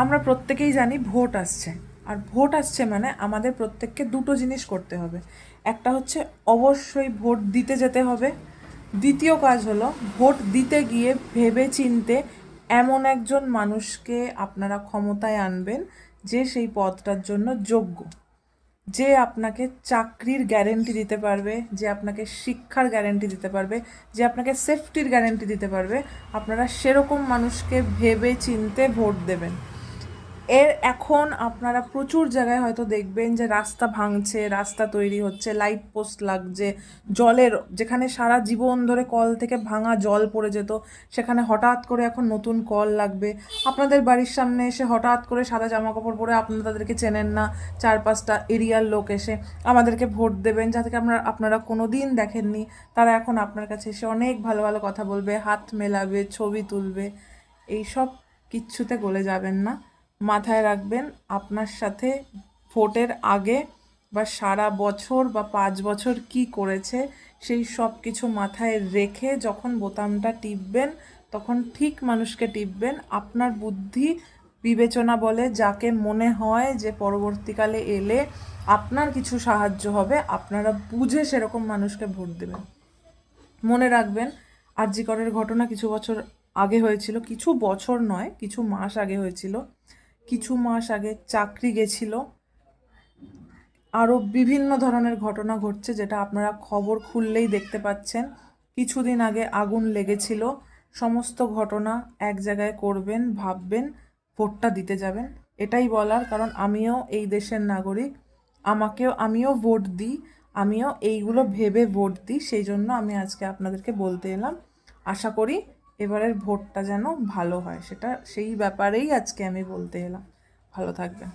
আমরা প্রত্যেকেই জানি ভোট আসছে, আর ভোট আসছে মানে আমাদের প্রত্যেককে দুটো জিনিস করতে হবে। একটা হচ্ছে অবশ্যই ভোট দিতে যেতে হবে। দ্বিতীয় কাজ হলো ভোট দিতে গিয়ে ভেবে চিনতে এমন একজন মানুষকে আপনারা ক্ষমতায় আনবেন যে সেই পদটার জন্য যোগ্য, যে আপনাকে চাকরির গ্যারেন্টি দিতে পারবে, যে আপনাকে শিক্ষার গ্যারেন্টি দিতে পারবে, যে আপনাকে সেফটির গ্যারেন্টি দিতে পারবে। আপনারা সেরকম মানুষকে ভেবে চিনতে ভোট দেবেন। এখন আপনারা প্রচুর জায়গায় হয়তো দেখবেন যে রাস্তা ভাঙছে, রাস্তা তৈরি হচ্ছে, লাইট পোস্ট লাগছে, জলের যেখানে সারা জীবন ধরে কল থেকে ভাঙা জল পড়ে যেত সেখানে হঠাৎ করে এখন নতুন কল লাগবে। আপনাদের বাড়ির সামনে এসে হঠাৎ করে সাদা জামা কাপড় পরে, আপনারা তাদেরকে চেনেন না, 4-5টা এরিয়ার লোক এসে আমাদেরকে ভোট দেবেন, যাদেরকে আপনারা কোনো দিন দেখেননি, তারা এখন আপনার কাছে এসে অনেক ভালো ভালো কথা বলবে, হাত মেলাবে, ছবি তুলবে। এইসব কিচ্ছুতে গলে যাবেন না। মাথায় রাখবেন, আপনার সাথে ভোটের আগে বা সারা বছর বা 5 বছর কি করেছে সেই সব কিছু মাথায় রেখে যখন বোতামটা টিপবেন তখন ঠিক মানুষকে টিপবেন। আপনার বুদ্ধি বিবেচনা বলে যাকে মনে হয় যে পরবর্তীকালে এলে আপনার কিছু সাহায্য হবে, আপনারা বুঝে সেরকম মানুষকে ভোট দেবেন। মনে রাখবেন, আর.জি. করের ঘটনা কিছু বছর আগে হয়েছিল, কিছু বছর নয়, কিছু মাস আগে হয়েছিল। কিছু মাস আগে চাকরি গেছিল, আরও বিভিন্ন ধরনের ঘটনা ঘটছে যেটা আপনারা খবর খুললেই দেখতে পাচ্ছেন। কিছুদিন আগে আগুন লেগেছিল। সমস্ত ঘটনা এক জায়গায় করবেন, ভাববেন, ভোটটা দিতে যাবেন। এটাই বলার, কারণ আমিও এই দেশের নাগরিক, আমিও ভোট দিই, আমিও এইগুলো ভেবে ভোট দিই। সেই জন্য আমি আজকে আপনাদেরকে বলতে এলাম। আশা করি এবারের ভোটটা যেন ভালো হয়, সেই ব্যাপারেই আজকে আমি বলতে এলাম। ভালো থাকবেন।